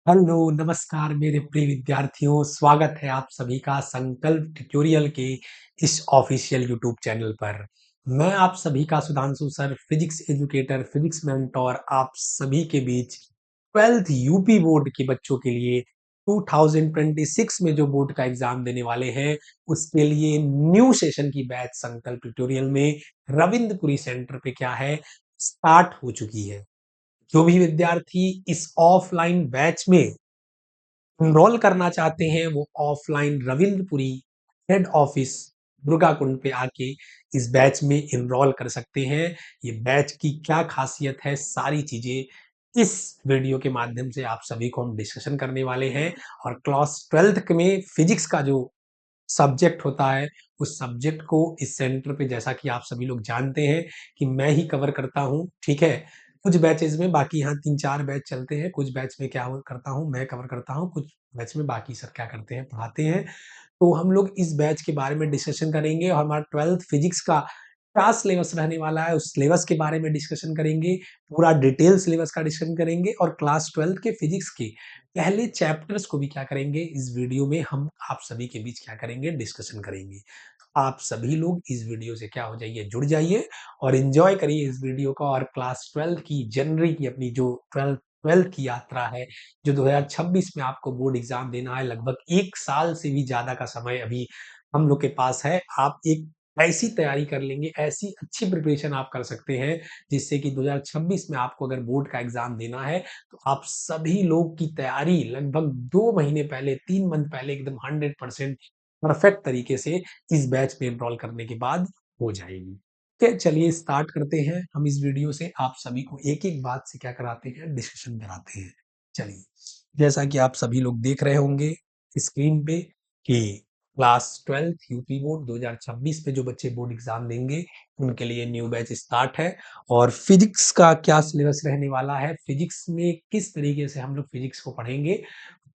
Hello, नमस्कार मेरे प्रिय विद्यार्थियों, स्वागत है आप सभी का संकल्प ट्यूटोरियल के इस ऑफिशियल यूट्यूब चैनल पर। मैं आप सभी का Sudhanshu sir, physics educator, physics mentor आप सभी के बीच 12th यूपी बोर्ड के बच्चों के लिए 2026 में जो बोर्ड का एग्जाम देने वाले हैं, उसके लिए न्यू सेशन की बैच संकल्प ट्यूटोरियल में रविंद्रपुरी सेंटर पे क्या है, स्टार्ट हो चुकी है। जो भी विद्यार्थी इस ऑफलाइन बैच में एनरोल करना चाहते हैं वो offline Ravindrapuri head office Durga Kund पे आके इस बैच में एनरोल कर सकते हैं। ये बैच की क्या खासियत है, सारी चीजें इस वीडियो के माध्यम से आप सभी को हम डिस्कशन करने वाले हैं। और क्लास 12th में फिजिक्स का जो सब्जेक्ट होता है, उस सब्जेक्ट को इस सेंटर पे जैसा कि आप सभी लोग जानते हैं कि मैं ही कवर करता हूँ, ठीक है। कुछ बैचेस में बाकी यहाँ 3-4 बैच चलते हैं, कुछ बैच में क्या करता हूँ मैं कवर करता हूँ, कुछ बैच में बाकी सर क्या करते हैं, पढ़ाते हैं। तो हम लोग इस बैच के बारे में डिस्कशन करेंगे और हमारा 12th फिजिक्स का क्या सिलेबस रहने वाला है, उस सिलेबस के बारे में डिस्कशन करेंगे। पूरा डिटेल सिलेबस का डिस्कशन करेंगे और क्लास 12th के फिजिक्स के पहले चैप्टर्स को भी क्या करेंगे, इस वीडियो में हम आप सभी के बीच क्या करेंगे, डिस्कशन करेंगे। आप सभी लोग इस वीडियो से क्या हो जाइए, जुड़ जाइए और एंजॉय करिए इस वीडियो का। और क्लास 12 की जनवरी की अपनी जो 12th की यात्रा है, जो 2026 में आपको बोर्ड एग्जाम देना है, लगभग 1 साल से भी ज्यादा का समय अभी हम लोग के पास है। आप एक ऐसी तैयारी कर लेंगे, ऐसी अच्छी प्रिपरेशन आप कर सकते हैं, जिससे कि 2026 में आपको अगर बोर्ड का एग्जाम देना है तो आप सभी लोग की तैयारी लगभग 2 महीने पहले, 3 मंथ पहले एकदम 100% परफेक्ट तरीके से इस बैच में एनरोल करने के बाद हो जाएगी। ठीक है, चलिए स्टार्ट करते हैं। हम इस वीडियो से आप सभी को एक एक बात से क्या कराते हैं, डिस्कशन कराते हैं। चलिए, जैसा कि आप सभी लोग देख रहे होंगे स्क्रीन पे कि क्लास 12th यूपी बोर्ड 2026 में जो बच्चे बोर्ड एग्जाम देंगे उनके लिए न्यू बैच स्टार्ट है। और फिजिक्स का क्या सिलेबस रहने वाला है, फिजिक्स में किस तरीके से हम लोग फिजिक्स को पढ़ेंगे,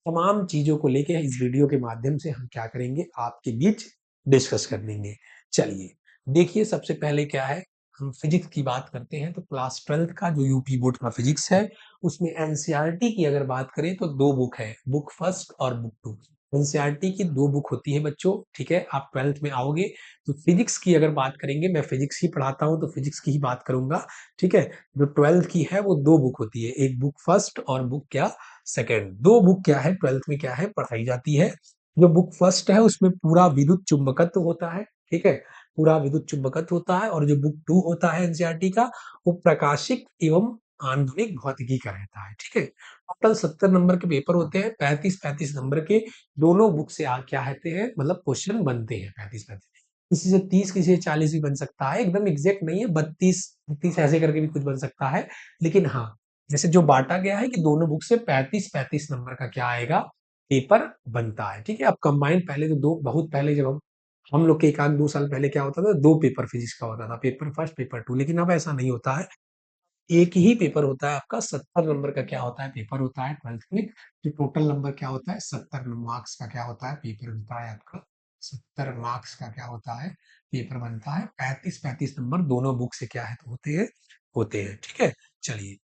तमाम चीजों को लेके इस वीडियो के माध्यम से हम क्या करेंगे, आपके बीच डिस्कस कर लेंगे। चलिए देखिए, सबसे पहले क्या है, हम फिजिक्स की बात करते हैं तो क्लास 12th का जो यूपी बोर्ड का फिजिक्स है, उसमें एनसीईआरटी की अगर बात करें तो दो बुक है, बुक फर्स्ट और बुक टू। एनसीईआरटी की दो बुक होती है बच्चों, ठीक है। आप 12th में आओगे तो फिजिक्स की अगर बात करेंगे, मैं फिजिक्स ही पढ़ाता हूं तो फिजिक्स की ही बात करूंगा, ठीक है। जो 12th की है वो दो बुक होती है, एक बुक फर्स्ट और बुक क्या, सेकेंड। दो बुक क्या है 12th में क्या है पढ़ाई जाती है। जो बुक फर्स्ट है उसमें पूरा विद्युत चुंबकत्व होता है, ठीक है, पूरा विद्युत चुंबकत्व होता है। और जो बुक टू होता है एनसीईआरटी का, वो प्रकाशिक एवं आंतरिक भौतिकी का रहता है, ठीक है। टोटल 70 नंबर के पेपर होते हैं, 35-35 नंबर के दोनों बुक से क्या कहते हैं, मतलब क्वेश्चन बनते हैं 35-35। किसी से 30, किसी से 40 भी बन सकता है, एकदम एग्जैक्ट नहीं है, 32-32 ऐसे करके भी कुछ बन सकता है। लेकिन हाँ, जैसे जो बांटा गया है कि दोनों बुक से 35-35 नंबर का क्या आएगा, पेपर बनता है, ठीक है। अब कंबाइंड पहले तो दो, बहुत पहले जब हम लोग के 1-2 साल पहले क्या होता था, दो पेपर फिजिक्स का होता था, पेपर फर्स्ट पेपर टू। लेकिन अब ऐसा नहीं होता है, एक ही पेपर होता है आपका। 70 नंबर का क्या होता है, पेपर होता है 12th में। तो टोटल नंबर क्या होता है, 70 मार्क्स का क्या होता है, पेपर बनता है आपका। 70 मार्क्स का क्या होता है, पेपर बनता है। 35-35 नंबर दोनों बुक से क्या है तो होते हैं, ठीक है। चलिए,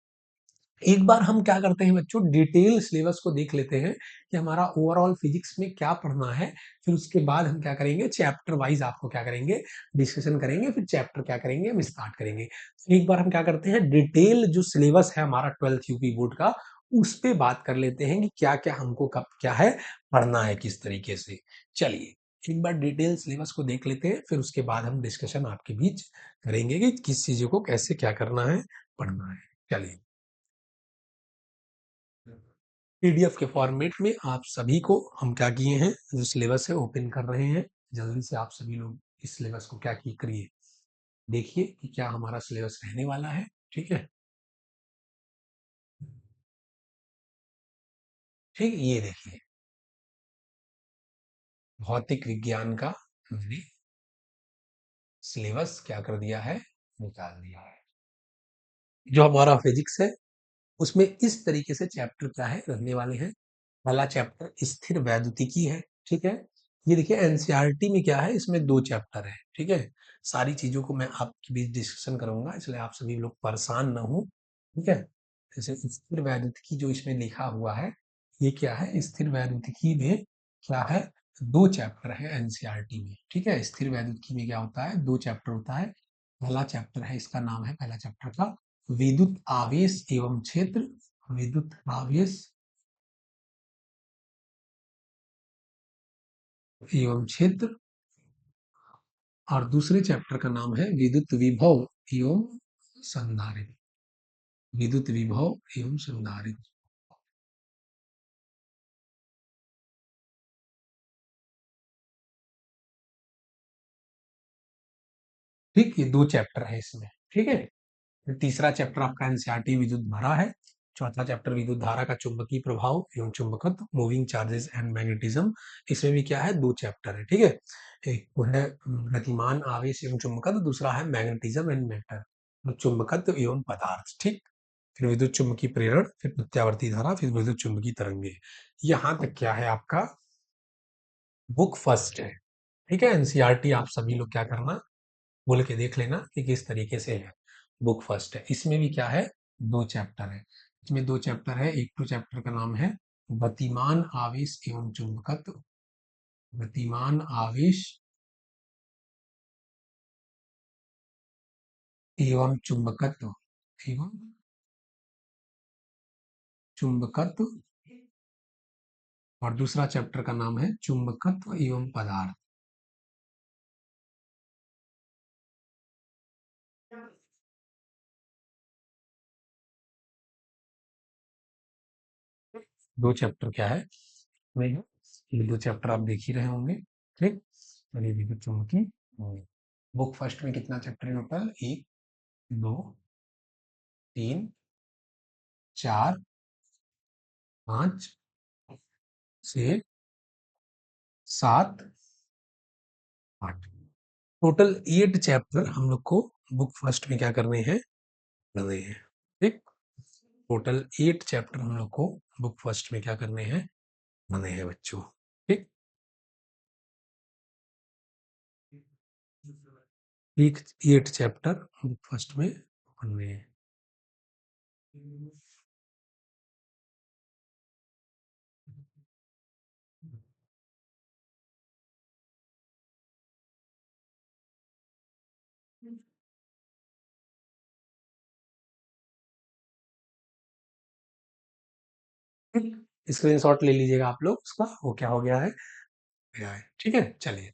एक बार हम क्या करते हैं बच्चों, डिटेल सिलेबस को देख लेते हैं कि हमारा ओवरऑल फिजिक्स में क्या पढ़ना है। फिर उसके बाद हम क्या करेंगे, चैप्टर वाइज आपको क्या करेंगे, डिस्कशन करेंगे। फिर चैप्टर क्या करेंगे, हम स्टार्ट करेंगे। तो एक बार हम क्या करते हैं, डिटेल जो सिलेबस है हमारा 12th यूपी बोर्ड का, उस पे बात कर लेते हैं कि क्या क्या हमको कब क्या है पढ़ना है, किस तरीके से। चलिए, एक बार डिटेल सिलेबस को देख लेते हैं, फिर उसके बाद हम डिस्कशन आपके बीच करेंगे कि किस चीजों को कैसे क्या करना है, पढ़ना है। चलिए, पीडीएफ के फॉर्मेट में आप सभी को हम क्या किए हैं, जो सिलेबस है ओपन कर रहे हैं। जल्दी से आप सभी लोग इस सिलेबस को क्या की करिए, देखिए कि क्या हमारा सिलेबस रहने वाला है, ठीक है। ठीक, ये देखिए, भौतिक विज्ञान का मैंने सिलेबस क्या कर दिया है, निकाल दिया है। जो हमारा फिजिक्स है उसमें इस तरीके से चैप्टर क्या है रहने वाले हैं। पहला चैप्टर स्थिर वैद्युतिकी है, ठीक है। ये देखिए एनसीईआरटी में क्या है, इसमें दो चैप्टर है, ठीक है। सारी चीजों को मैं आपके बीच डिस्कशन करूंगा, इसलिए आप सभी लोग परेशान ना हो, ठीक है। जैसे स्थिर वैद्युतिकी जो इसमें लिखा हुआ है, ये क्या है, स्थिर वैद्युतिकी में क्या है, दो चैप्टर है एनसीईआरटी में। ठीक है, स्थिर वैद्युतिकी में क्या होता है, दो चैप्टर होता है। पहला चैप्टर है, इसका नाम है पहला चैप्टर का विद्युत आवेश एवं क्षेत्र, विद्युत आवेश एवं क्षेत्र। और दूसरे चैप्टर का नाम है विद्युत विभव एवं संधारित्र, विद्युत विभव एवं संधारित्र। ठीक, ये दो चैप्टर है इसमें। ठीक है, फिर तीसरा चैप्टर आपका एनसीईआरटी विद्युत धारा है। चौथा चैप्टर विद्युत धारा का चुंबकीय प्रभाव एवं चुंबकत्व, मूविंग चार्जेस एंड मैग्नेटिज्म। इसमें भी क्या है, दो चैप्टर है। ठीक है, एक वो है गतिमान आवेश एवं चुंबकत्व, दूसरा है मैग्नेटिज्म एंड मैटर, तो चुंबकत्व एवं पदार्थ। ठीक, फिर विद्युत चुंबकीय प्रेरण, फिर प्रत्यावर्ती धारा, फिर विद्युत चुंबकीय तरंगे। यहाँ तक क्या है आपका बुक फर्स्ट है। ठीक है, एनसीईआरटी आप सभी लोग क्या करना, बोल के देख लेना कि किस तरीके से है। बुक फर्स्ट है, इसमें भी क्या है, दो चैप्टर है। इसमें दो चैप्टर है, एक तो चैप्टर का नाम है गतिमान आवेश एवं चुंबकत्व, गतिमान आवेश एवं चुंबकत्व, एवं चुंबकत्व। और दूसरा चैप्टर का नाम है चुंबकत्व एवं पदार्थ। दो चैप्टर क्या है, नहीं है, ये दो चैप्टर आप देख ही रहे होंगे। ठीक, चलिए विद्युत चुंबकीय। बुक फर्स्ट में कितना चैप्टर है टोटल, एक, दो, तीन, चार, पाँच, छः, सात, आठ, टोटल 8 चैप्टर हम लोग को बुक फर्स्ट में क्या करने हैं, पढ़ने हैं। ठीक, टोटल 8 चैप्टर हम लोग को बुक फर्स्ट में क्या करने हैं, पढ़ने हैं बच्चों। ठीक, एक 8 चैप्टर बुक फर्स्ट में पढ़ने हैं। स्क्रीनशॉट ले लीजिएगा आप लोग उसका, वो क्या हो गया है, गया है। ठीक है, चलिए।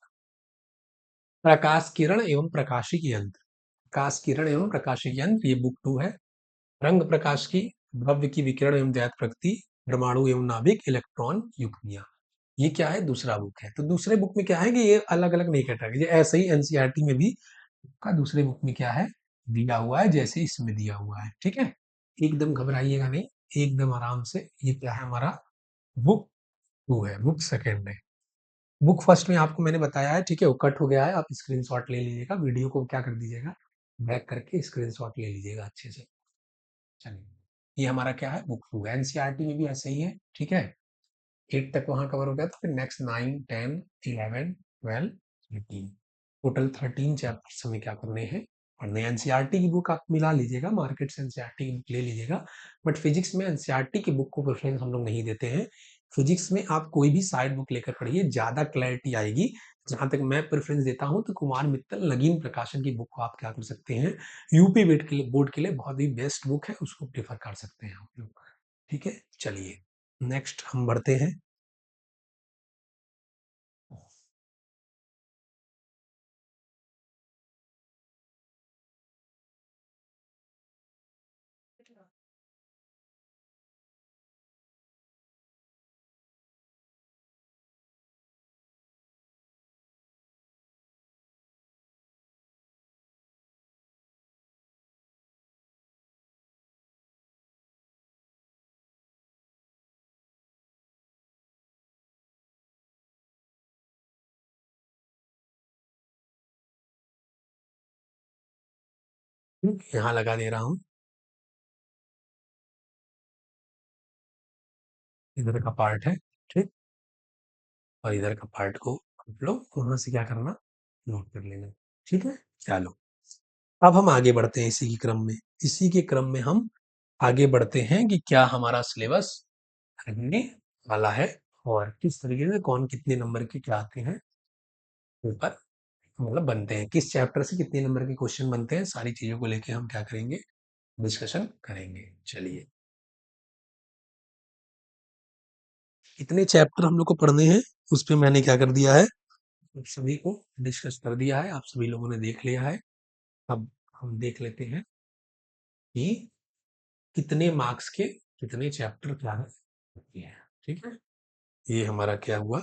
प्रकाश किरण एवं प्रकाशिक यंत्र, प्रकाश किरण एवं प्रकाशिक यंत्र, ये बुक 2 है। रंग प्रकाश की, द्रव्य की विकिरण एवं द्वैत प्रकृति, परमाणु एवं नाभिक, इलेक्ट्रॉन, युग्मियां। ये क्या है, दूसरा बुक है। तो दूसरे बुक में क्या है कि ये अलग अलग नहीं कटा है, ऐसे ही एनसीईआरटी में भी का दूसरे बुक में क्या है, दिया हुआ है जैसे इसमें दिया हुआ है। ठीक है, एकदम घबराइएगा नहीं, एकदम आराम से। ये क्या है हमारा बुक 2 है, बुक सेकंड है। बुक फर्स्ट में आपको मैंने बताया है, ठीक है, वो कट हो गया है, आप स्क्रीनशॉट ले लीजिएगा, वीडियो को क्या कर दीजिएगा, बैक करके स्क्रीनशॉट ले लीजिएगा अच्छे से। चलिए, ये हमारा क्या है, बुक 2 है। एनसीईआरटी में भी ऐसे ही है। ठीक है, 8 तक वहाँ कवर हो गया, तो फिर नेक्स्ट 9, 10, 11, 12, 13, टोटल 13 चैप्टर्स हमें क्या करने हैं, पढ़ने हैं। एनसीईआरटी की बुक आप मिला लीजिएगा, मार्केट से एनसीईआरटी की बुक ले लीजिएगा। बट फिजिक्स में एनसीईआरटी की बुक को प्रेफरेंस हम लोग नहीं देते हैं। फिजिक्स में आप कोई भी साइड बुक लेकर पढ़िए, ज़्यादा क्लैरिटी आएगी। जहाँ तक मैं प्रेफरेंस देता हूँ तो कुमार मित्तल नगीन प्रकाशन की बुक को आप क्या कर सकते हैं, यूपी बोर्ड के लिए बहुत ही बेस्ट बुक है, उसको प्रेफर कर सकते हैं आप लोग। ठीक है, चलिए नेक्स्ट हम बढ़ते हैं। यहाँ लगा दे रहा हूँ, इधर का पार्ट है। ठीक, और इधर का पार्ट को आप लोग वहां से क्या करना, नोट कर लेना। ठीक है, चलो अब हम आगे बढ़ते हैं इसी के क्रम में। इसी के क्रम में हम आगे बढ़ते हैं कि क्या हमारा सिलेबस हमने वाला है और किस तरीके से कौन कितने नंबर के क्या आते हैं पेपर मतलब बनते हैं, किस चैप्टर से कितने नंबर के क्वेश्चन बनते हैं, सारी चीजों को लेके हम क्या करेंगे, डिस्कशन करेंगे। चलिए, कितने चैप्टर हम लोग को पढ़ने हैं उस पे मैंने क्या कर दिया है, आप सभी को डिस्कस कर दिया है, आप सभी लोगों ने देख लिया है। अब हम देख लेते हैं कि कितने मार्क्स के कितने चैप्टर क्या है। ठीक है, ये हमारा क्या हुआ,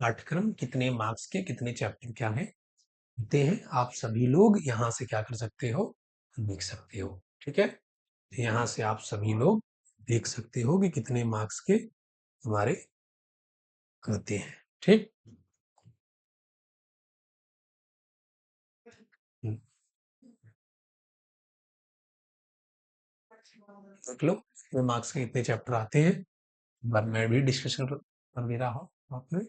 पाठ्यक्रम कितने मार्क्स के कितने चैप्टर क्या है होते हैं, आप सभी लोग यहाँ से क्या कर सकते हो, देख सकते हो। ठीक है, यहाँ से आप सभी लोग देख सकते हो कि कितने मार्क्स के हमारे होते हैं। ठीक, हम्म, देख लो कितने मार्क्स के कितने चैप्टर आते हैं। बार मैं भी डिस्कशन कर दे रहा हूँ आपने।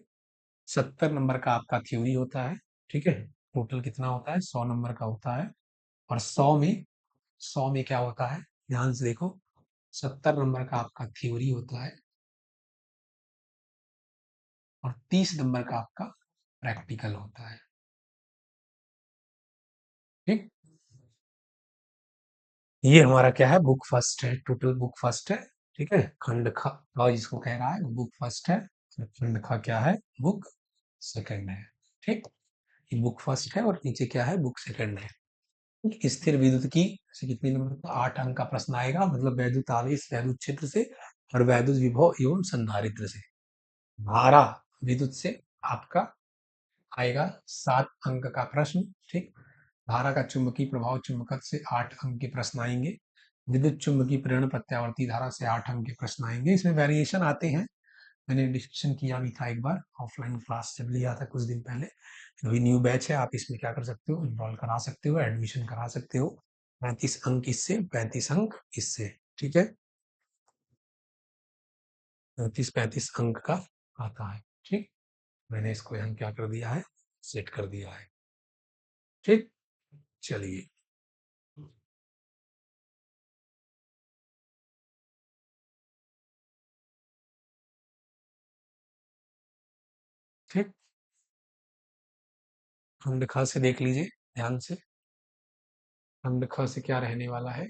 70 नंबर का आपका थ्योरी होता है। ठीक है, टोटल कितना होता है, 100 नंबर का होता है। और 100 में क्या होता है, ध्यान से देखो, 70 नंबर का आपका थ्योरी होता है और 30 नंबर का आपका प्रैक्टिकल होता है। ठीक, ये हमारा क्या है, बुक फर्स्ट है, टोटल बुक फर्स्ट है। ठीक है, खंड ख जिसको कह रहा है बुक फर्स्ट है, और खंड ख क्या है, बुक सेकंड है। ठीक, ये बुक फर्स्ट है और नीचे क्या है, बुक सेकंड है। स्थिर विद्युत की से कितने नंबर का, 8 अंक का प्रश्न आएगा, मतलब वैद्युत आवेश वैद्युत क्षेत्र से और वैद्युत विभव एवं संधारित्र से। धारा विद्युत से आपका आएगा 7 अंक का प्रश्न। ठीक, धारा का चुंबकीय प्रभाव चुंबकत्व से 8 अंक के प्रश्न आएंगे। विद्युत चुंबकीय प्रेरण प्रत्यावर्ती धारा से 8 अंक के प्रश्न आएंगे। इसमें वेरिएशन आते हैं, मैंने डिस्कशन किया भी था एक बार ऑफलाइन क्लास जब लिया था कुछ दिन पहले। अभी न्यू बैच है, आप इसमें क्या कर सकते हो, इनरोल करा सकते हो, एडमिशन करा सकते हो। 35 अंक इससे, 35 अंक इससे। ठीक है, 35 अंक का आता है। ठीक, मैंने इसको यहाँ क्या कर दिया है, सेट कर दिया है। ठीक, चलिए, ठीक, खंड ख से देख लीजिए ध्यान से, खंड ख से क्या रहने वाला है,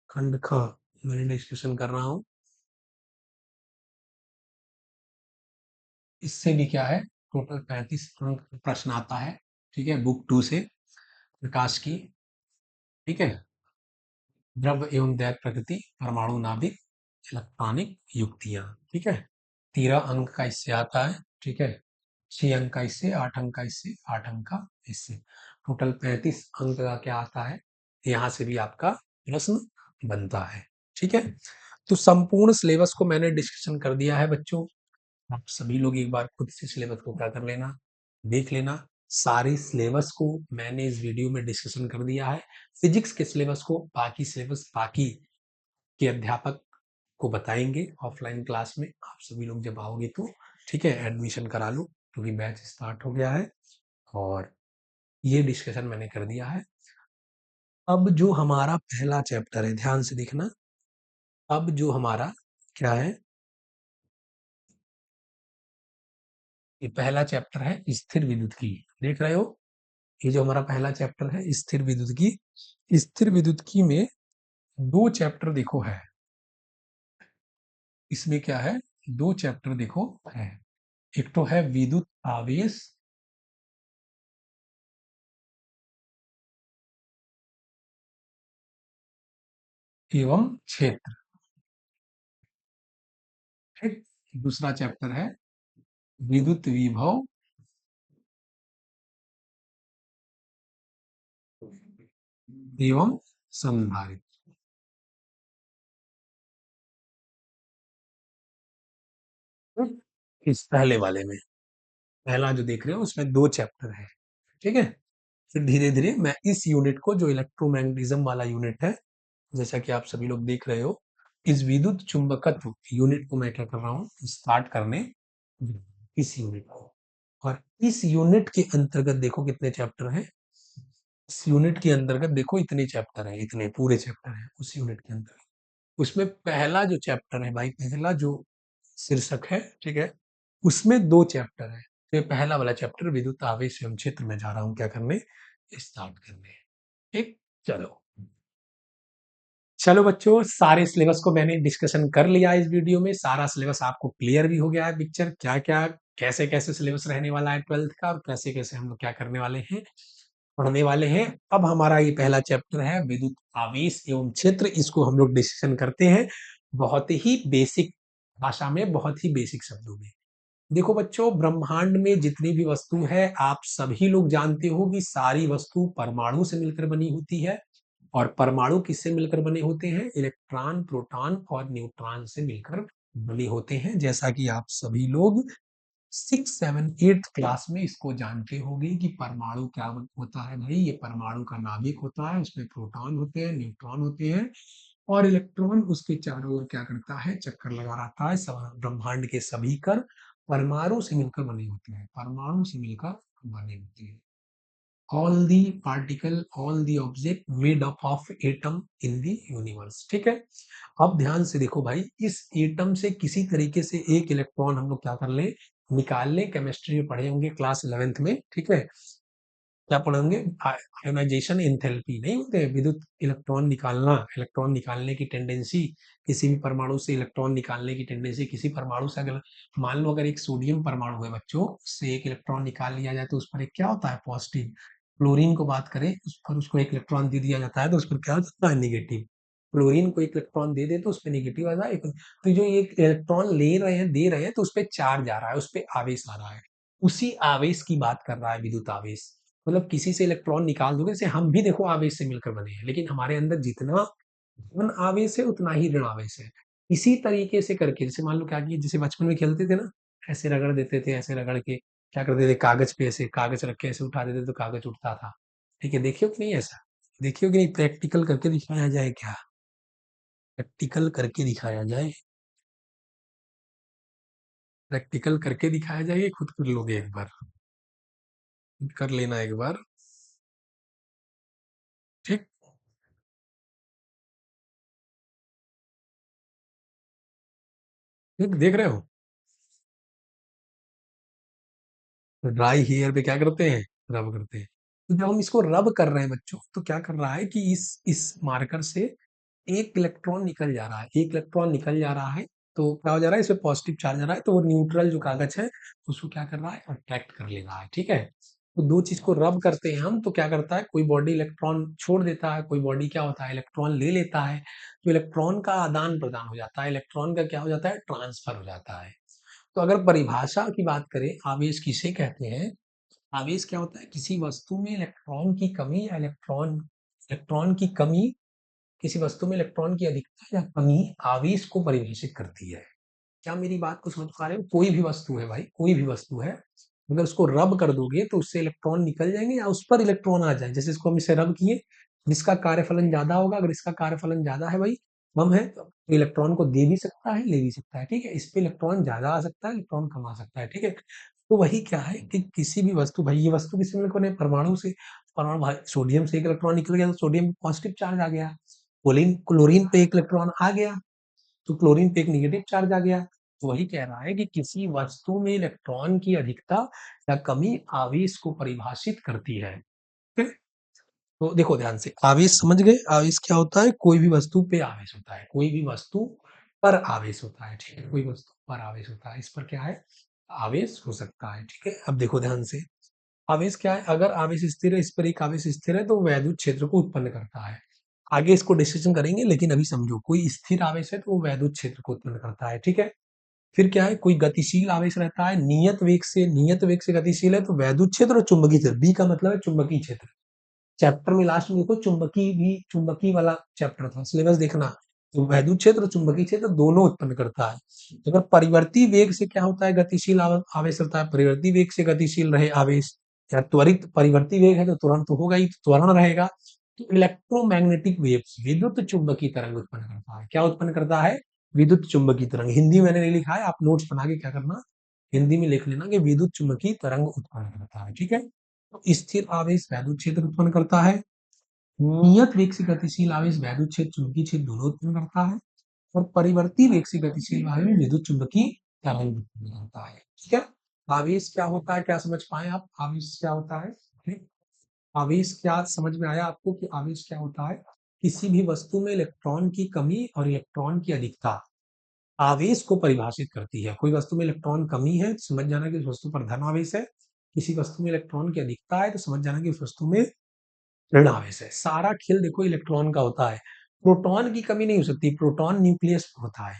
खंड ख मैंने डिस्कशन कर रहा हूँ। इससे भी क्या है, टोटल 35 अंक का प्रश्न आता है। ठीक है, बुक 2 से, प्रकाश की। ठीक है, द्रव एवं दैत प्रकृति, परमाणु नाभिक, इलेक्ट्रॉनिक युक्तियां। ठीक है, 13 अंक का इससे आता है। ठीक है, 6 अंक का इससे, 8 अंक का इससे, 8 अंक का इससे, टोटल 35 अंक का क्या आता है, यहाँ से भी आपका प्रश्न बनता है। ठीक है, तो संपूर्ण सिलेबस को मैंने डिस्कशन कर दिया है बच्चों। आप सभी लोग एक बार खुद से सिलेबस को क्या कर लेना, देख लेना। सारे सिलेबस को मैंने इस वीडियो में डिस्कशन कर दिया है। फिजिक्स के सिलेबस को बाकी सिलेबस बाकी के अध्यापक को बताएंगे ऑफलाइन क्लास में, आप सभी लोग जब आओगे तो। ठीक है, एडमिशन करा लो क्योंकि बैच स्टार्ट हो गया है और ये डिस्कशन मैंने कर दिया है। अब जो हमारा पहला चैप्टर है, ध्यान से देखना, अब जो हमारा क्या है, ये पहला चैप्टर है स्थिर विद्युत की, देख रहे हो, ये जो हमारा पहला चैप्टर है स्थिर विद्युत की। स्थिर विद्युत की में 2 चैप्टर देखो है, इसमें क्या है, 2 चैप्टर देखो है। एक तो है विद्युत आवेश एवं क्षेत्र। ठीक, दूसरा चैप्टर है विद्युत विभव एवं संधारित्र। ठीक? इस पहले वाले में, पहला जो देख रहे हो उसमें 2 चैप्टर है। ठीक है, फिर धीरे धीरे मैं इस यूनिट को, जो इलेक्ट्रोमैग्नेटिज्म वाला यूनिट है, जैसा कि आप सभी लोग देख रहे हो, इस विद्युत चुंबकत्व यूनिट को मैं क्या कर रहा हूँ, स्टार्ट करने इस यूनिट को। और इस यूनिट के अंतर्गत देखो कितने चैप्टर हैं, इस यूनिट के अंतर्गत देखो इतने चैप्टर हैं, इतने पूरे चैप्टर हैं उस यूनिट के अंदर। उसमें पहला जो चैप्टर है भाई, पहला जो शीर्षक है, ठीक है, उसमें 2 चैप्टर हैं। तो ये पहला वाला चैप्टर विद्युत आवेश एवं क्षेत्र में जा रहा हूँ क्या करने, स्टार्ट करने। ठीक, चलो। चलो बच्चों, सारे सिलेबस को मैंने डिस्कशन कर लिया इस वीडियो में। सारा सिलेबस आपको क्लियर भी हो गया है, पिक्चर क्या-क्या, कैसे-कैसे सिलेबस रहने वाला है 12th का और कैसे-कैसे हम लोग क्या करने वाले हैं, पढ़ने वाले हैं। अब हमारा ये पहला चैप्टर है विद्युत आवेश एवं क्षेत्र, इसको हम लोग डिस्कशन करते हैं बहुत ही बेसिक भाषा में, बहुत ही बेसिक शब्दों में। देखो बच्चों, ब्रह्मांड में जितनी भी वस्तु है, आप सभी लोग जानते हो कि सारी वस्तु परमाणु से मिलकर बनी होती है। और परमाणु किससे मिलकर बने होते हैं? इलेक्ट्रॉन, प्रोटॉन और न्यूट्रॉन से मिलकर बने होते हैं। जैसा कि आप सभी लोग 6, 7, 8th क्लास में इसको जानते होंगे कि परमाणु क्या होता है भाई। ये परमाणु का नाभिक होता है, उसमें प्रोटॉन होते हैं, न्यूट्रॉन होते हैं और इलेक्ट्रॉन उसके चारों ओर क्या करता है, चक्कर लगा रहता है। ब्रह्मांड के सभी कण परमाणु से मिलकर बने होते हैं, परमाणु से मिलकर बने होते हैं। All the particle, all the object made up of atom in the universe. ठीक है, अब ध्यान से देखो भाई, इस एटम से किसी तरीके से एक इलेक्ट्रॉन हम लोग क्या कर लें, निकाल लें। केमिस्ट्री में पढ़े होंगे क्लास 11th में, ठीक है। क्या पढ़ेंगे, आयोनाइजेशन एंथैल्पी नहीं होते, विद्युत इलेक्ट्रॉन निकालना, इलेक्ट्रॉन निकालने की टेंडेंसी, किसी भी परमाणु से इलेक्ट्रॉन निकालने की टेंडेंसी। किसी परमाणु से अगर मान लो अगर एक सोडियम परमाणु है बच्चों, उससे एक इलेक्ट्रॉन निकाल लिया जाए तो उस पर एक क्या होता है, पॉजिटिव। क्लोरीन को बात करें, उस पर उसको एक इलेक्ट्रॉन दे दिया जाता है तो उस पर क्या होता है, निगेटिव। क्लोरीन को एक इलेक्ट्रॉन दे दे तो उस पर निगेटिव आ जाए। तो जो ये इलेक्ट्रॉन ले रहे हैं, दे रहे हैं, तो उस पर चार्ज आ रहा है, उस पर आवेश आ रहा है। उसी आवेश की बात कर रहा है विद्युत आवेश। मतलब किसी से इलेक्ट्रॉन निकाल दोगे, जैसे हम भी देखो आवेश से मिलकर बने हैं, लेकिन हमारे अंदर जितना धन आवेश है उतना ही ऋण आवेश है। इसी तरीके से करके, जैसे मान लो क्या किए, जैसे बचपन में खेलते थे ना, ऐसे रगड़ देते थे, ऐसे रगड़ के क्या करते थे, कागज पे ऐसे कागज रख के ऐसे उठा देते तो कागज उठता था। ठीक है, देखियो कि नहीं ऐसा, देखियो कि नहीं, प्रैक्टिकल करके दिखाया जाए क्या, प्रैक्टिकल करके दिखाया जाए, प्रैक्टिकल करके दिखाया जाए, ये खुद कर लोगे एक बार, खुद कर लेना एक बार। ठीक, ठीक देख रहे हो। ड्राई हेयर पे क्या करते हैं, रब करते हैं। तो जब हम इसको रब कर रहे हैं बच्चों, तो क्या कर रहा है कि इस मार्कर से एक इलेक्ट्रॉन निकल जा रहा है, एक इलेक्ट्रॉन निकल जा रहा है। तो क्या हो जा रहा है, इसमें पॉजिटिव चार्ज आ रहा है, तो वो न्यूट्रल जो कागज है उसको क्या कर रहा है, अट्रैक्ट कर ले रहा है। ठीक है, तो दो चीज को रब करते हैं हम, तो क्या करता है, कोई बॉडी इलेक्ट्रॉन छोड़ देता है, कोई बॉडी क्या होता है, इलेक्ट्रॉन ले लेता है। तो इलेक्ट्रॉन का आदान प्रदान हो जाता है, इलेक्ट्रॉन का क्या हो जाता है, ट्रांसफर हो जाता है। तो अगर परिभाषा की बात करें, आवेश किसे कहते हैं, आवेश क्या होता है, किसी वस्तु में इलेक्ट्रॉन की कमी या इलेक्ट्रॉन इलेक्ट्रॉन की कमी, किसी वस्तु में इलेक्ट्रॉन की अधिकता या कमी आवेश को परिभाषित करती है। क्या मेरी बात को समझ पा रहे हो? कोई भी वस्तु है भाई, कोई भी वस्तु है, अगर उसको रब कर दोगे तो उससे इलेक्ट्रॉन निकल जाएंगे या उस पर इलेक्ट्रॉन आ जाए। जैसे इसको हम इसे रब किए, जिसका कार्यफलन ज्यादा होगा, अगर इसका कार्यफलन ज्यादा है भाई, कम है, तो इलेक्ट्रॉन को दे भी सकता है, ले भी सकता है। ठीक है, इस पे इलेक्ट्रॉन ज्यादा आ सकता है, इलेक्ट्रॉन कम आ सकता है। ठीक है, तो वही क्या है कि किसी भी वस्तु, भाई ये वस्तु किससे मिलकर बने, परमाणु से। परमाणु भाई, सोडियम से एक इलेक्ट्रॉन निकल गया तो सोडियम पॉजिटिव चार्ज आ गया। क्लोरीन क्लोरीन पे एक इलेक्ट्रॉन आ गया तो क्लोरीन पे एक नेगेटिव चार्ज आ गया। तो वही कह रहा है कि किसी वस्तु में इलेक्ट्रॉन की अधिकता या कमी आवेश को परिभाषित करती है। ठीक है? तो देखो ध्यान से, आवेश समझ गए, आवेश क्या होता है, कोई भी वस्तु पे आवेश होता है, कोई भी वस्तु पर आवेश होता है। ठीक है, कोई वस्तु पर आवेश होता है, इस पर क्या है, आवेश हो सकता है। ठीक है, अब देखो ध्यान से, आवेश क्या है, अगर आवेश स्थिर है, इस पर एक आवेश स्थिर है तो वो वैद्युत क्षेत्र को उत्पन्न करता है। आगे इसको डिस्कशन करेंगे, लेकिन अभी समझो, कोई स्थिर आवेश है तो वो वैद्युत क्षेत्र को उत्पन्न करता है। ठीक है, फिर क्या है, कोई गतिशील आवेश रहता है, नियत वेग से गतिशील है तो वैद्युत क्षेत्र और चुंबकीय क्षेत्र, बी का मतलब है चुंबकीय क्षेत्र। चैप्टर में लास्ट में देखो, चुंबकीय वाला चैप्टर था, सिलेबस देखना। तो वैद्युत क्षेत्र और चुंबकीय क्षेत्र दोनों उत्पन्न करता है। तो अगर परिवर्ती वेग से क्या होता है, गतिशील आवेश रहता है, परिवर्ती वेग से गतिशील रहे आवेश, या त्वरित परिवर्ती वेग है तो तुरंत तो होगा ही, तो त्वरण रहेगा। तो इलेक्ट्रोमैग्नेटिक वेव्स, विद्युत चुंबकीय तरंग उत्पन्न करता है। क्या उत्पन्न करता है, विद्युत चुंबकीय तरंग। हिंदी मैंने नहीं लिखा है, आप नोट्स बना के क्या करना, हिंदी में लिख लेना कि विद्युत चुंबकीय तरंग उत्पन्न करता है। ठीक है, तो स्थिर आवेश वैद्युत क्षेत्र उत्पन्न करता है, नियत वेग से गतिशील आवेश वैद्युत क्षेत्र चुंबकीय क्षेत्र दोनों उत्पन्न करता है, और परिवर्ती वेग से गतिशील आवेश विद्युत चुंबकीय तरंग उत्पन्न करता है। ठीक है, आवेश क्या होता है, क्या समझ पाए आप, आवेश क्या होता है? ठीक? आवेश क्या समझ में आया आपको कि आवेश क्या होता है? किसी भी वस्तु में इलेक्ट्रॉन की कमी और इलेक्ट्रॉन की अधिकता आवेश को परिभाषित करती है। कोई वस्तु में इलेक्ट्रॉन कमी है तो समझ जाना कि उस वस्तु पर धन आवेश है, किसी वस्तु में इलेक्ट्रॉन की अधिकता है तो समझ जाना कि उस वस्तु में ऋण आवेश है। सारा खेल देखो इलेक्ट्रॉन का होता है। प्रोटॉन की कमी नहीं हो सकती, प्रोटॉन न्यूक्लियस में होता है।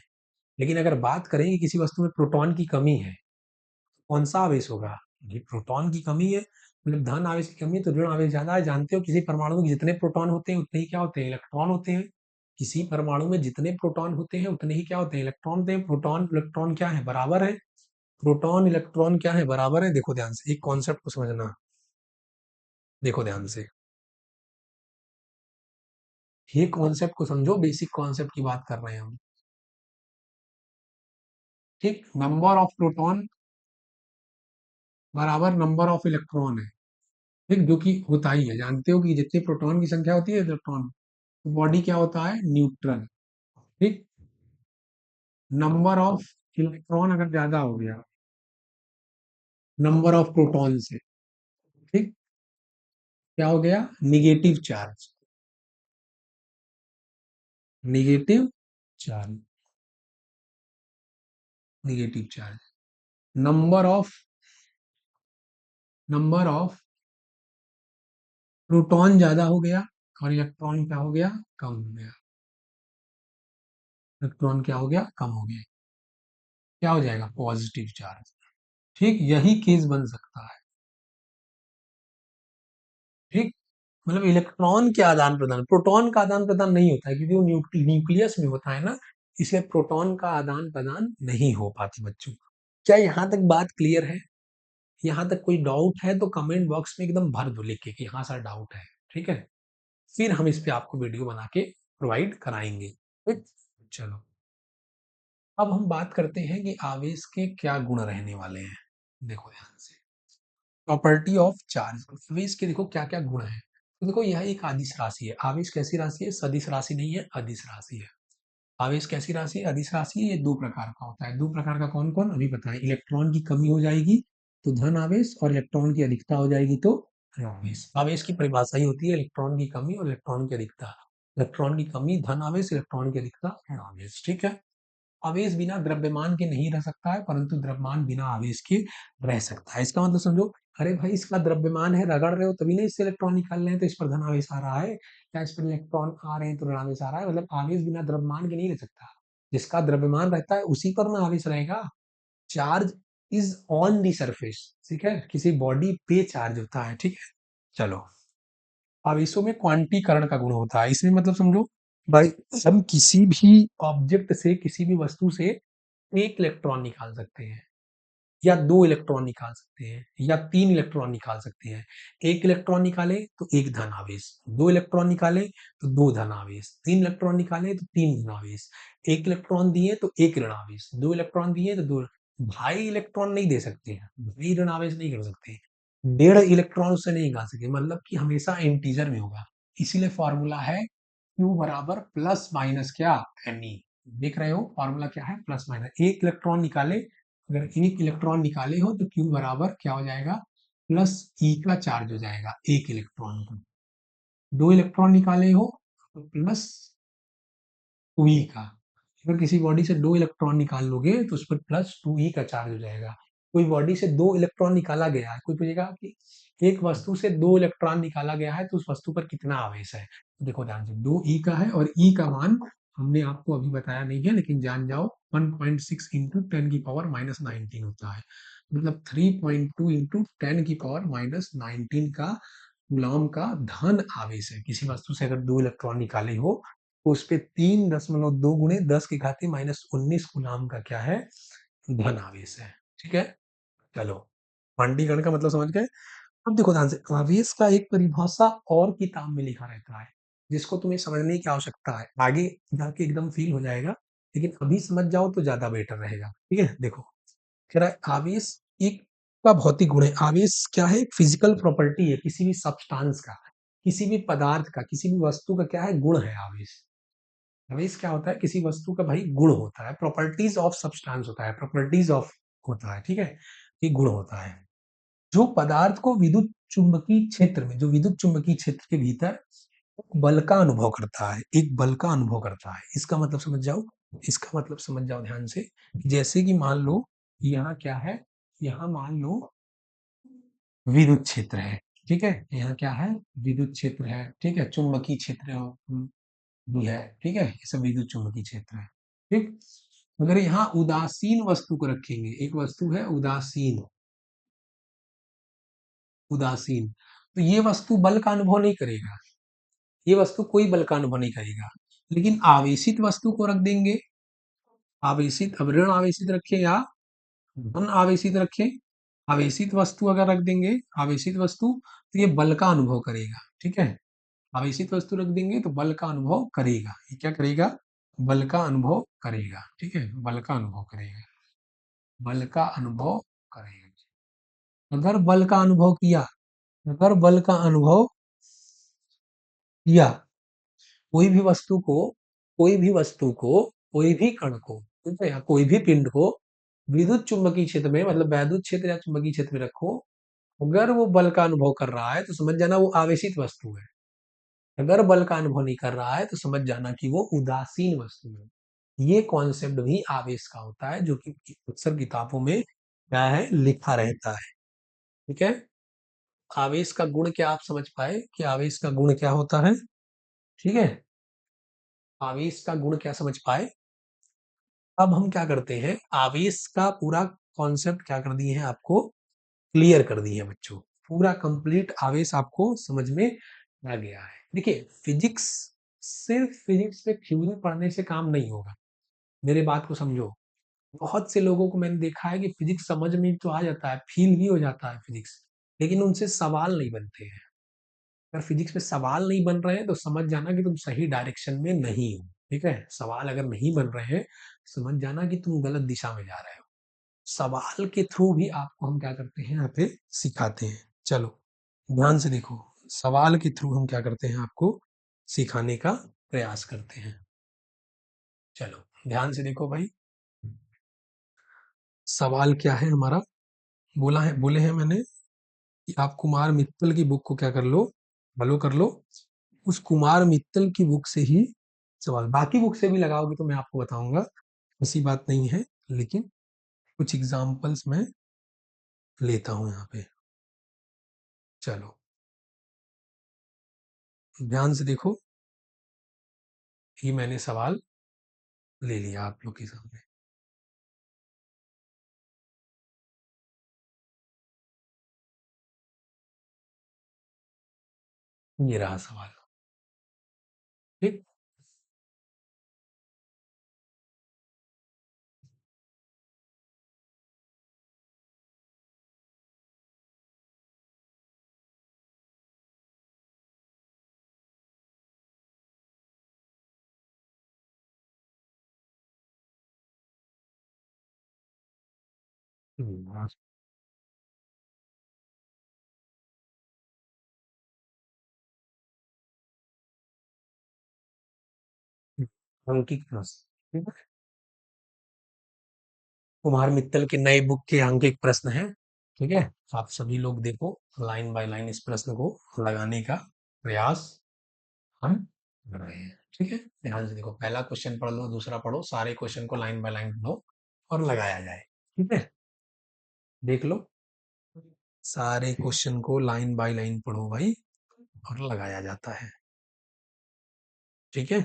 लेकिन अगर बात करें कि किसी वस्तु में प्रोटॉन की कमी है, कौन सा आवेश होगा? ये प्रोटॉन की कमी है, मतलब धन आवेश की कमी है तो ऋण आवेश ज्यादा है। जानते हो किसी परमाणु में जितने प्रोटॉन होते हैं उतने ही क्या होते हैं? इलेक्ट्रॉन होते हैं। किसी परमाणु में जितने प्रोटॉन होते हैं उतने ही क्या होते हैं? इलेक्ट्रॉन होते हैं। प्रोटॉन इलेक्ट्रॉन क्या है? बराबर है। प्रोटॉन इलेक्ट्रॉन क्या है? बराबर है। देखो ध्यान से, एक कॉन्सेप्ट को समझना, देखो ध्यान से, ये कॉन्सेप्ट को समझो, बेसिक कॉन्सेप्ट की बात कर रहे हैं हम। ठीक, नंबर ऑफ प्रोटॉन बराबर नंबर ऑफ इलेक्ट्रॉन है। ठीक, जो कि होता ही है। जानते हो कि जितनी प्रोटॉन की संख्या होती है इलेक्ट्रॉन, तो बॉडी क्या होता है? न्यूट्रल। ठीक, नंबर ऑफ इलेक्ट्रॉन अगर ज्यादा हो गया नंबर ऑफ प्रोटॉन से, ठीक, क्या हो गया? Negative charge. Negative charge, negative charge. Number of number of proton ज्यादा हो गया और इलेक्ट्रॉन क्या हो गया? कम हो गया। इलेक्ट्रॉन क्या हो गया? कम हो गया। क्या हो जाएगा? Positive charge. ठीक, यही केस बन सकता है। ठीक, मतलब इलेक्ट्रॉन के आदान प्रदान, प्रोटॉन का आदान प्रदान नहीं होता है क्योंकि वो न्यूक्लियस में होता है ना, इसलिए प्रोटॉन का आदान प्रदान नहीं हो पाती बच्चों। क्या यहाँ तक बात क्लियर है? यहाँ तक कोई डाउट है तो कमेंट बॉक्स में एकदम भर दो लिख के कि हाँ सर डाउट है। ठीक है, फिर हम इस पे आपको वीडियो बना के प्रोवाइड कराएंगे। ठीक? चलो, अब हम बात करते हैं कि आवेश के क्या गुण रहने वाले हैं। देखो ध्यान से, प्रॉपर्टी ऑफ चार्ज। आवेश के देखो क्या क्या गुण है। तो देखो यह एक अदिश राशि है। आवेश कैसी राशि है? सदिश राशि नहीं है, अदिश राशि है। आवेश कैसी राशि है? अदिश राशि है। ये दो प्रकार का होता है। दो प्रकार का कौन कौन? अभी बताएं। इलेक्ट्रॉन की कमी हो जाएगी तो धन आवेश, और इलेक्ट्रॉन की अधिकता हो जाएगी तो ऋण आवेश। आवेश की परिभाषा ही होती है इलेक्ट्रॉन की कमी और इलेक्ट्रॉन की अधिकता। इलेक्ट्रॉन की कमी धन आवेश, इलेक्ट्रॉन की अधिकता ऋण आवेश। ठीक है, आवेश बिना द्रव्यमान के नहीं रह सकता है, परंतु द्रव्यमान बिना आवेश के रह सकता है। इसका मतलब समझो, अरे भाई इसका द्रव्यमान है, रगड़ रहे हो तभी ना इससे इलेक्ट्रॉन निकाल रहे हैं तो इस पर धन आवेश आ रहा है, या इस पर इलेक्ट्रॉन आ रहे हैं तो ऋण आवेश आ रहा है। मतलब आवेश बिना द्रव्यमान के नहीं रह सकता। जिसका द्रव्यमान रहता है उसी पर ना आवेश रहेगा। Charge is on the surface. ठीक है, किसी बॉडी पे चार्ज होता है। ठीक है, चलो, आवेशों में क्वांटीकरण का गुण होता है। इसमें मतलब समझो भाई, हम किसी भी ऑब्जेक्ट से, किसी भी वस्तु से एक इलेक्ट्रॉन निकाल सकते हैं, या दो इलेक्ट्रॉन निकाल सकते हैं, या तीन इलेक्ट्रॉन निकाल सकते हैं। एक इलेक्ट्रॉन निकाले तो एक धन आवेश, दो इलेक्ट्रॉन निकाले तो दो धन आवेश, तीन इलेक्ट्रॉन निकाले तो तीन धन आवेश, एक इलेक्ट्रॉन दिए तो एक ऋण आवेश, दो इलेक्ट्रॉन दिए तो दो। भाई इलेक्ट्रॉन नहीं दे सकते हैं, भाई ऋण आवेश नहीं कर सकते, डेढ़ इलेक्ट्रॉन उससे नहीं निकाल सके, मतलब कि हमेशा इंटीजर में होगा। इसीलिए फॉर्मूला है Q बराबर प्लस माइनस क्या? Ne। देख रहे हो फॉर्मूला क्या है? Plus minus. एक इलेक्ट्रॉन निकाले, अगर एक इलेक्ट्रॉन निकाले हो तो Q बराबर क्या हो जाएगा? प्लस E का चार्ज हो जाएगा एक इलेक्ट्रॉन का। दो इलेक्ट्रॉन निकाले हो तो प्लस 2E का। अगर किसी बॉडी से दो इलेक्ट्रॉन निकाल लोगे तो उस पर प्लस 2E का चार्ज हो जाएगा। कोई बॉडी से दो इलेक्ट्रॉन निकाला गया है, कोई पूछेगा कि एक वस्तु से दो इलेक्ट्रॉन निकाला गया है तो उस वस्तु पर कितना आवेश है। तो देखो ध्यान से, दो ई का है और ई का मान हमने आपको अभी बताया नहीं है, लेकिन जान जाओ 1.6 इंटू टेन की पावर माइनस 19 होता है। मतलब 3.2 इंटू टेन की पावर माइनस 19 का गुलाम का धन आवेश है। किसी वस्तु से अगर दो इलेक्ट्रॉन निकाले हो तो उस पे 3.2 गुणे 10 की घाती माइनस 19 गुलाम का क्या है? धन आवेश है। ठीक है, चलो, क्वांटीकरण का मतलब समझ गए। अब देखो ध्यान से, आवेश का एक परिभाषा और किताब में लिखा रहता है, जिसको तुम्हें समझने की आवश्यकता है। आगे जाके एकदम फील हो जाएगा, लेकिन अभी समझ जाओ तो ज्यादा बेटर रहेगा। ठीक है, देखो, कह रहा है आवेश एक का भौतिक गुण है। आवेश क्या है? फिजिकल प्रॉपर्टी है किसी भी सब्सटेंस का, किसी भी पदार्थ का, किसी भी वस्तु का क्या है? गुण है आवेश। आवेश क्या होता है? किसी वस्तु का भाई गुण होता है, प्रॉपर्टीज ऑफ सब्सटेंस होता है, प्रॉपर्टीज ऑफ होता है, ठीक है, ये गुण होता है जो पदार्थ को विद्युत चुंबकीय क्षेत्र में, जो विद्युत चुंबकीय क्षेत्र के भीतर बल का अनुभव करता है, एक बल का अनुभव करता है। इसका मतलब समझ जाओ, इसका मतलब समझ जाओ ध्यान से। जैसे कि मान लो यहाँ क्या है, यहाँ मान लो विद्युत क्षेत्र है, ठीक है, यहाँ क्या है? विद्युत क्षेत्र है, ठीक है, चुंबकीय क्षेत्र भी है, ठीक है, ये सब विद्युत चुंबकीय क्षेत्र है, ठीक। अगर यहाँ उदासीन वस्तु को रखेंगे, एक वस्तु है उदासीन, उदासीन, तो ये वस्तु बल का अनुभव नहीं करेगा, ये वस्तु कोई बल का अनुभव नहीं करेगा। लेकिन आवेशित वस्तु को रख देंगे, आवेशित, अब ऋण आवेशित रखें या धन आवेशित रखें, आवेशित वस्तु अगर रख देंगे, आवेशित वस्तु, तो ये बल का अनुभव करेगा, ठीक है। आवेशित वस्तु रख देंगे तो बल का अनुभव करेगा, ये क्या करेगा? बल का अनुभव करेगा, ठीक है, बल का अनुभव करेगा, बल का अनुभव करेगा। अगर बल का अनुभव किया, अगर बल का अनुभव किया, कोई भी वस्तु को, कोई भी वस्तु को, कोई भी कण को, ठीक है, या कोई भी पिंड को विद्युत चुंबकीय क्षेत्र में, मतलब वैद्युत क्षेत्र या चुंबकीय क्षेत्र में रखो, अगर वो बल का अनुभव कर रहा है तो समझ जाना वो आवेशित वस्तु है। अगर बल का अनुभव नहीं कर रहा है तो समझ जाना कि वो उदासीन वस्तु है। ये कॉन्सेप्ट भी आवेश का होता है जो कि अक्सर किताबों में क्या है? लिखा रहता है, ठीक है। आवेश का गुण क्या आप समझ पाए कि आवेश का गुण क्या होता है? ठीक है, आवेश का गुण क्या समझ पाए? अब हम क्या करते हैं, आवेश का पूरा कॉन्सेप्ट क्या कर दिए हैं आपको, क्लियर कर दिए हैं बच्चों। पूरा कंप्लीट आवेश आपको समझ में आ गया है। देखिए फिजिक्स, सिर्फ फिजिक्स में थ्योरी पढ़ने से काम नहीं होगा, मेरे बात को समझो। बहुत से लोगों को मैंने देखा है कि फिजिक्स समझ में तो आ जाता है, फील भी हो जाता है फिजिक्स, लेकिन उनसे सवाल नहीं बनते हैं। अगर फिजिक्स में सवाल नहीं बन रहे हैं तो समझ जाना कि तुम सही डायरेक्शन में नहीं हो, ठीक है। सवाल अगर नहीं बन रहे हैं, समझ जाना कि तुम गलत दिशा में जा रहे हो। सवाल के थ्रू भी आपको हम क्या करते हैं, यहाँ पे सिखाते हैं। चलो ध्यान से देखो, सवाल के थ्रू हम क्या करते हैं, आपको सिखाने का प्रयास करते हैं। चलो ध्यान से देखो भाई, सवाल क्या है हमारा, बोला है, बोले हैं मैंने कि आप कुमार मित्तल की बुक को क्या कर लो, फॉलो कर लो। उस कुमार मित्तल की बुक से ही सवाल, बाकी बुक से भी लगाओगे तो मैं आपको बताऊंगा, ऐसी बात नहीं है, लेकिन कुछ एग्जाम्पल्स मैं लेता हूं यहाँ पे। चलो ध्यान से देखो, ये मैंने सवाल ले लिया आप लोग के सामने, ये रहा सवाल, ठीक। हाँ, अंकित प्रश्न, ठीक है। कुमार मित्तल के नए बुक के अंकित प्रश्न है, ठीक है। आप सभी लोग देखो, लाइन बाय लाइन इस प्रश्न को लगाने का प्रयास हम कर रहे हैं, ठीक है। ध्यान से देखो, पहला क्वेश्चन पढ़ लो, दूसरा पढ़ो, सारे क्वेश्चन को लाइन बाय लाइन पढ़ो और लगाया जाए, ठीक है। देख लो, सारे क्वेश्चन को लाइन बाय लाइन पढ़ो भाई और लगाया जाता है, ठीक है।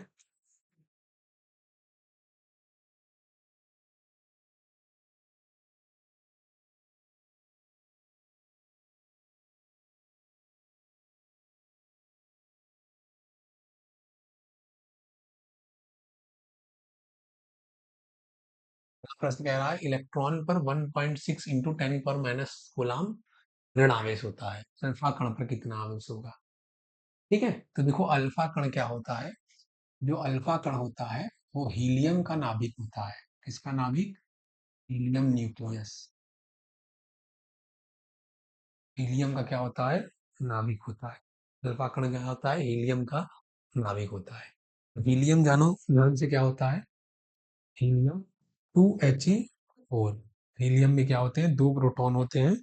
प्रश्न कह रहा है इलेक्ट्रॉन पर 1.6 इंटू 10 पर माइनस कूलाम ऋण आवेश होता है, अल्फा कण पर कितना आवेश होगा, ठीक है। तो देखो अल्फा कण क्या होता है, जो अल्फा कण होता है वो हीलियम का नाभिक होता है। किसका नाभिक? हीलियम न्यूक्लियस, हीलियम का क्या होता है, नाभिक होता है। अल्फा कण क्या होता है, हीलियम का नाभिक होता है। हीलियम जानो ध्यान से क्या होता है, हीलियम 2He4। हीलियम में क्या होते हैं, दो प्रोटॉन होते हैं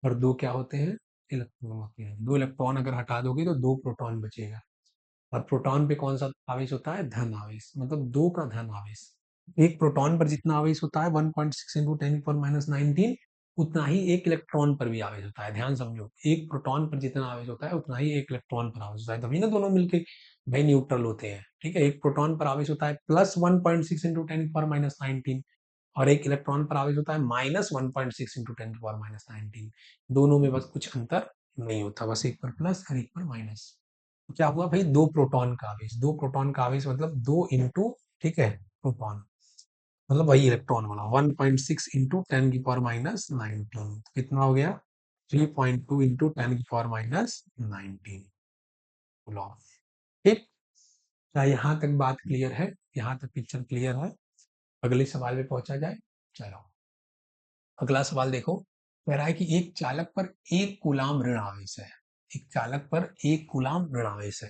और दो क्या होते हैं, इलेक्ट्रॉन होते हैं। दो इलेक्ट्रॉन अगर हटा दोगे तो दो प्रोटॉन बचेगा। और प्रोटॉन पे कौन सा आवेश होता है, धन आवेश, मतलब दो का धन आवेश। एक प्रोटॉन पर जितना आवेश होता है 1.6 इंटू 10⁻19, उतना ही एक इलेक्ट्रॉन पर भी आवेश होता है। ध्यान समझो, एक प्रोटॉन पर जितना आवेश होता है उतना ही एक इलेक्ट्रॉन पर आवेश होता है, तभी ना दोनों मिलके भाई न्यूट्रल होते हैं। ठीक है, एक प्रोटॉन पर आवेश होता है +1.6 इंटू 10⁻19 और एक इलेक्ट्रॉन पर आवेश होता है -1.6 इंटू 10⁻19। दोनों में बस कुछ अंतर नहीं होता, बस एक पर प्लस और एक पर माइनस। क्या हुआ भाई, दो प्रोटॉन का आवेश, दो प्रोटॉन का आवेश मतलब दो इंटू, ठीक है, प्रोटॉन, मतलब वही इलेक्ट्रॉन वाला 1.6 इंटू 10⁻19, कितना हो गया 3.2 इंटू 10⁻19 कूलॉम। ठीक, क्या यहाँ तक बात क्लियर है, यहाँ तक पिक्चर क्लियर है। अगले सवाल पे पहुंचा जाए। चलो अगला सवाल देखो, कह रहा है कि एक चालक पर एक कूलाम ऋण आवेश है। एक चालक पर एक कूलाम ऋण आवेश है,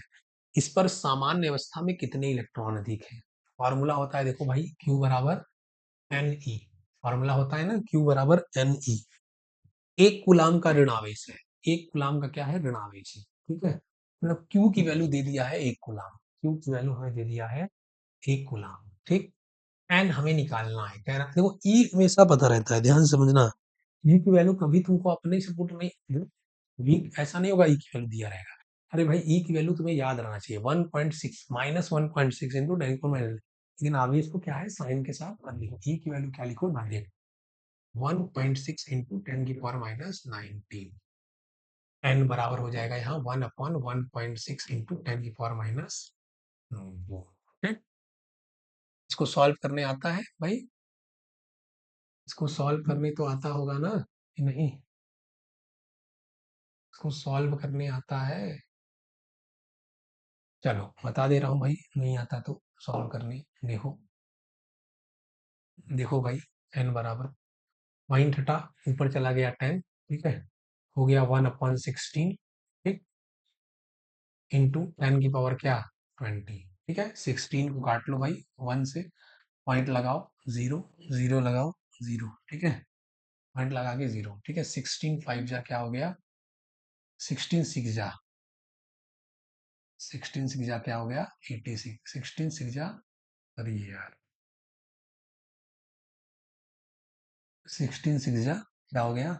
इस पर सामान्य अवस्था में कितने इलेक्ट्रॉन अधिक हैं। फॉर्मूला होता है देखो भाई, Q बराबर एन ई। फॉर्मूला होता है ना, Q बराबर एन ई। एक कूलाम का ऋण आवेश है, एक कूलाम का क्या है, ऋण आवेश है। ठीक है, मतलब Q की वैल्यू दे दिया है एक कूलाम, Q की वैल्यू हमें दे दिया है एक कूलाम। ठीक, एन हमें निकालना है। कह रहा है देखो, ई हमेशा पता रहता है, ध्यान से समझना। ई की वैल्यू कभी तुमको अपने से पुट नहीं, वी ऐसा नहीं होगा ई की वैल्यू दिया रहेगा। अरे भाई ई की वैल्यू तुम्हें याद रहना चाहिए, 1.6 -1.6 इंटू 10⁻, लेकिन आवेश को क्या है, साइन के साथ मत लिखो। ई की वैल्यू क्या लिखो, डायरेक्ट 1.6 इंटू 10⁻19। एन बराबर हो जाएगा यहाँ 1/1.6 इंटू 10⁻9। ठीक, इसको सॉल्व करने आता है भाई, इसको सॉल्व करने तो आता होगा ना कि नहीं, इसको सॉल्व करने आता है। चलो बता दे रहा हूँ भाई, नहीं आता तो सॉल्व करने। देखो देखो भाई, एन बराबर पॉइंट हटा, ऊपर चला गया 10, ठीक है, हो गया 1/16। ठीक, इंटू 10 की पावर क्या, 20। ठीक है, 16 को काट लो भाई 1 से, पॉइंट लगाओ, जीरो, जीरो लगाओ, जीरो। ठीक है, पॉइंट लगा के जीरो। ठीक है, 16 5 जा क्या हो गया, 16 6 जा, 16 6 जा क्या हो गया, 86। 16 6 जा, अरे यार 16 6 जा क्या हो गया,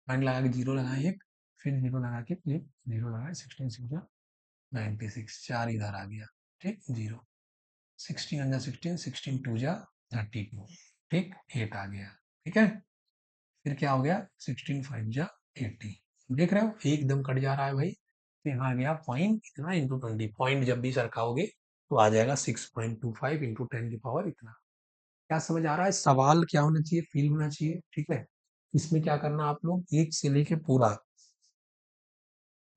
पॉइंट लगा के जीरो लगाए एक, फिर जीरो लगा के एक, जीरो लगाए, 16 6 जा 96, चार इधर आ गया। ठीक, जीरो, 16 अंजा 16, 16 2 जा 32। ठीक, 8 आ गया। ठीक है, फिर क्या हो गया, 16 5 जा 80। देख रहे हो एकदम कट जा रहा है भाई, तो यहाँ आ गया पॉइंट इतना इंटू 20। पॉइंट जब भी सरकाओगे तो आ जाएगा 6.25 इंटू 10 की पावर इतना। क्या समझ आ रहा है, सवाल क्या होना चाहिए, फील होना चाहिए। ठीक है, इसमें क्या करना आप लोग, एक से लेके पूरा,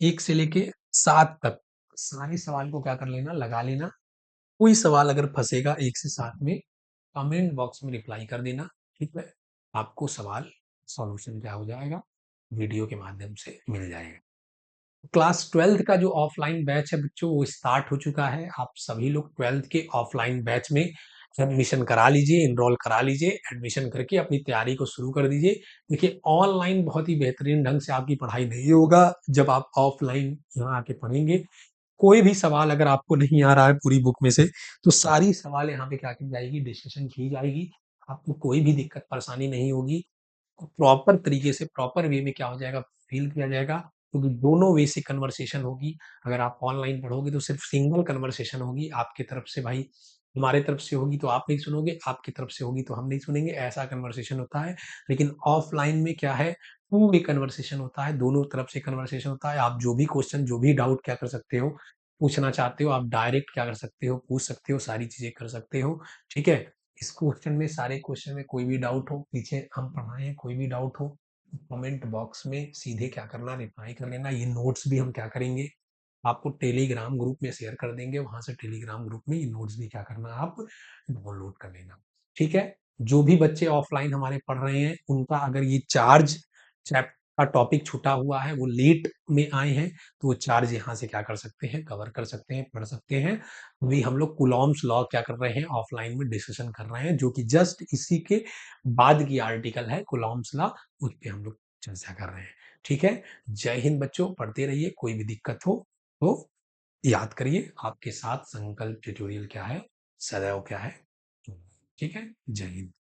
एक से लेके 7 तक सारे सवाल को क्या कर लेना, लगा लेना। कोई सवाल अगर फंसेगा 1 से 7 में, कमेंट बॉक्स में रिप्लाई कर देना। ठीक है, आपको सवाल सॉल्यूशन क्या हो जाएगा, वीडियो के माध्यम से मिल जाएगा। क्लास 12th का जो ऑफलाइन बैच है बच्चों, वो स्टार्ट हो चुका है। आप सभी लोग 12th के ऑफलाइन बैच में एडमिशन करा लीजिए, इनरोल करा लीजिए। एडमिशन करके अपनी तैयारी को शुरू कर दीजिए। देखिए ऑनलाइन बहुत ही बेहतरीन ढंग से आपकी पढ़ाई नहीं होगा जब आप ऑफलाइन यहाँ आके पढ़ेंगे। कोई भी सवाल अगर आपको नहीं आ रहा है पूरी बुक में से, तो सारी सवाल यहाँ पे क्या की जाएगी, डिस्कशन की जाएगी। आपको कोई भी दिक्कत परेशानी नहीं होगी। प्रॉपर तरीके से, प्रॉपर वे में क्या हो जाएगा, फील किया जाएगा, क्योंकि दोनों वे से कन्वर्सेशन होगी। अगर आप ऑनलाइन पढ़ोगे तो सिर्फ सिंगल कन्वर्सेशन होगी, आपकी तरफ से भाई, हमारे तरफ से होगी तो आप नहीं सुनोगे, आपकी तरफ से होगी तो हम नहीं सुनेंगे, ऐसा कन्वर्सेशन होता है। लेकिन ऑफलाइन में क्या है, टू वे कन्वर्सेशन होता है, दोनों तरफ से कन्वर्सेशन होता है। आप जो भी क्वेश्चन, जो भी डाउट क्या कर सकते हो, पूछना चाहते हो, आप डायरेक्ट क्या कर सकते हो, पूछ सकते हो, सारी चीजें कर सकते हो। ठीक है, इस क्वेश्चन में, सारे क्वेश्चन में कोई भी डाउट हो, पीछे हम पढ़ाए, कोई भी डाउट हो, कमेंट बॉक्स में सीधे क्या करना, रिप्लाई कर लेना। ये नोट्स भी हम क्या करेंगे, आपको टेलीग्राम ग्रुप में शेयर कर देंगे, वहां से टेलीग्राम ग्रुप में ये नोट्स भी क्या करना, आप डाउनलोड कर लेना। ठीक है, जो भी बच्चे ऑफलाइन हमारे पढ़ रहे हैं, उनका अगर ये चार्ज का टॉपिक छूटा हुआ है, वो लेट में आए हैं, तो वो चार्ज यहाँ से क्या कर सकते हैं, कवर कर सकते हैं, पढ़ सकते हैं। अभी हम लोग कूलॉम्स लॉ क्या कर रहे हैं, ऑफलाइन में डिस्कशन कर रहे हैं, जो कि जस्ट इसी के बाद की आर्टिकल है कूलॉम्स लॉ, उस पे हम लोग चर्चा कर रहे हैं। ठीक है, जय हिंद बच्चों, पढ़ते रहिए, कोई भी दिक्कत हो तो याद करिए, आपके साथ संकल्प ट्यूटोरियल क्या है, सदैव क्या है। ठीक है, जय हिंद।